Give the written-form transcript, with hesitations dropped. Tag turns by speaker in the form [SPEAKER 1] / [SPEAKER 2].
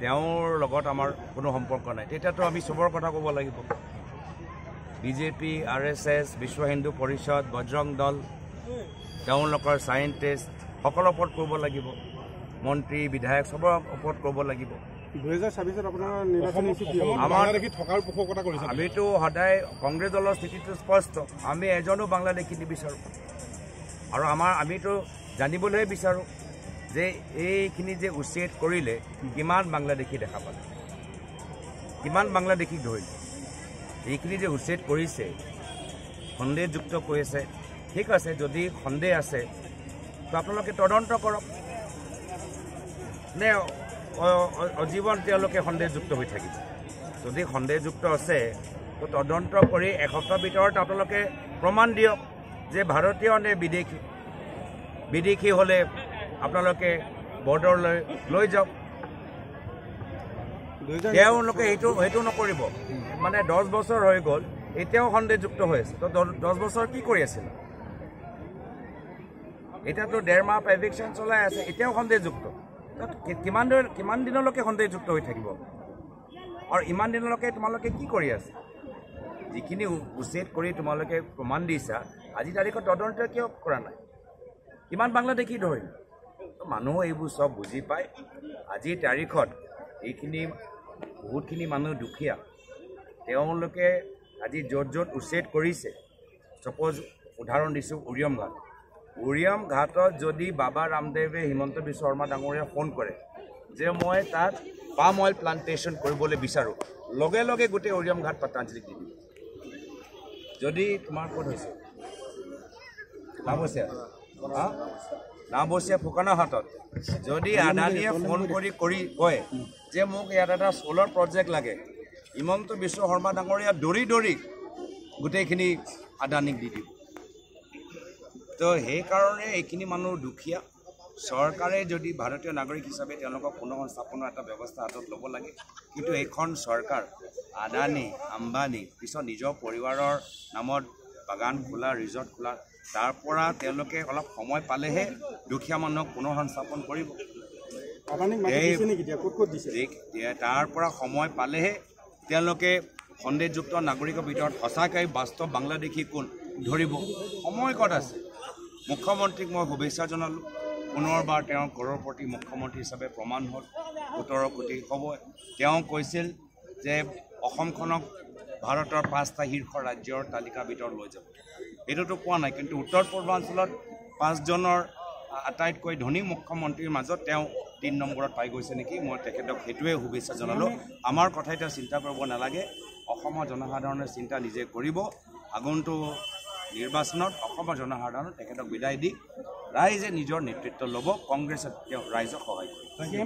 [SPEAKER 1] তেওঁৰ লগত আমাৰ কোনো সম্পৰ্ক নাই তেতিয়াতো আমি সবৰ কথা ক'ব লাগিব বিজেপি RSS বিশ্ব হিন্দু পৰিষদ বজৰং দল তেওঁলোকৰ সাইন্টিষ্ট সকলৰ ওপৰত ক'ব লাগিব মন্ত্ৰী বিধায়ক সবৰ ওপৰত ক'ব লাগিব
[SPEAKER 2] 2026 আপোনাৰ নিৰ্বাচন
[SPEAKER 1] আমাৰ দেখি থকাৰ পোষকতা কৰিছে আমিতো সদায় কংগ্ৰেছ দলৰ স্থিতিটো স্পষ্ট আমি এজনো বাংলাদেশী নিবিচাৰোঁ আৰু আমিতো জানিবলৈ বিচাৰোঁ যে এইখিনি যে উচ্ছেদ কৰিলে কিমান বাংলাদেশী দেখা পালে কিমান বাংলাদেশীক ধৰিলে এইখিনি যে উচ্ছেদ কৰিছে সন্দেহযুক্ত কৰিছে ঠিক আছে যদি সন্দেহ আছে তো আপোনালোকে তদন্ত কৰক নে অজীৱন তেওঁলোকে সন্দেহযুক্ত হৈ থাকিব যদি সন্দেহযুক্ত আছে তো তদন্ত কৰি এসপ্তাহ ভিতৰত আপোনালোকে প্ৰমাণ দিয়ক যে ভাৰতীয় নে বিদেশী হ'লে আপোনালোকে বৰ্ডাৰলৈ লৈ যাওক তেওঁলোকে সেইটো নকৰিব মানে 10 বছৰ হৈ গ'ল এতিয়াও সন্দেহযুক্ত হৈ আছে তো 10 বছৰ কি কৰি আছিল এতিয়াতো 1.5 মাহ এভিকশ্যন চলাই আছে এতিয়াও সন্দেহযুক্ত কিমান দিনলৈকে সন্দেহযুক্ত হৈ থাকিব আৰু ইমান দিনলৈকে তোমালোকে কি কৰি আছে যিখিনি উচ্ছেদ কৰি তোমালোকে প্ৰমাণ দিছা আজি তাৰিখত তদন্ত কিয় কৰা নাই কিমান বাংলাদেশী ধৰিল মানুহ এইবোৰ সব বুজি পায় আজিৰ তাৰিখত এইখিনি বহুতখিনি মানুহ দুখীয়া তেওঁলোকে আজি য'ত উচ্ছেদ কৰিছে সপোজ উদাহৰণ দিছোঁ উৰিয়াম ঘাটত যদি বাবা ৰামদেৱে হিমন্ত বিশ্ব শৰ্মা ডাঙৰীয়া ফোন কৰে যে মই তাত পাম অইল প্লান্টেশ্যন কৰিবলৈ বিচাৰোঁ লগে লগে গোটেই উৰিয়াম ঘাট পতাঞ্জলিক দি দিব যদি তোমাৰ ক'ত হৈছে নাবচীয়া ফুকনাহাটত যদি আদানীয়ে ফোন কৰি কয় যে মোক ইয়াত এটা সোলাৰ প্ৰজেক্ট লাগে হিমন্ত বিশ্ব শৰ্মা ডাঙৰীয়া দৌৰি গোটেইখিনি আদানীক দি দিব তো সেইকাৰণে এইখিনি মানুহ দুখীয়া চৰকাৰে যদি ভাৰতীয় নাগৰিক হিচাপে তেওঁলোকক পুনঃস্থাপনৰ এটা ব্যৱস্থা হাতত ল'ব লাগে কিন্তু এইখন চৰকাৰ আদানী আম্বানী পিছত নিজৰ পৰিবাৰৰ নামত বাগান খোলা ৰিজৰ্ট খোলা তাৰ পৰা তেওঁলোকে অলপ সময় পালেহে দুখীয়া মানুহক পুনঃস্থাপন কৰিব তাৰ পৰা সময় পালেহে তেওঁলোকে সন্দেহযুক্ত নাগৰিকৰ ভিতৰত সঁচাকৈ বাস্তৱ বাংলাদেশী কোন ধৰিব সময় ক'ত আছে মুখ্যমন্ত্ৰীক মই শুভেচ্ছা জনালোঁ পুনৰবাৰ তেওঁ কৰৰপতি মুখ্যমন্ত্ৰী হিচাপে প্ৰমাণ হ'ল 17 কোটি হ'ব তেওঁ কৈছিল যে অসমখনক ভাৰতৰ 5টা শীৰ্ষ ৰাজ্যৰ তালিকাৰ ভিতৰত লৈ যাব এইটোতো কোৱা নাই কিন্তু উত্তৰ পূৰ্বাঞ্চলত 5জনৰ আটাইতকৈ ধনী মুখ্যমন্ত্ৰীৰ মাজত তেওঁ 3 নম্বৰত পাই গৈছে নেকি মই তেখেতক সেইটোৱে শুভেচ্ছা জনালোঁ আমাৰ কথা এতিয়া চিন্তা কৰিব নালাগে অসমৰ জনসাধাৰণে চিন্তা নিজে কৰিব আগন্তুক নিৰ্বাচনত অসমৰ জনসাধাৰণে তেখেতক বিদায় দি ৰাইজে নিজৰ নেতৃত্ব ল'ব কংগ্ৰেছে ৰাইজক সহায় কৰিব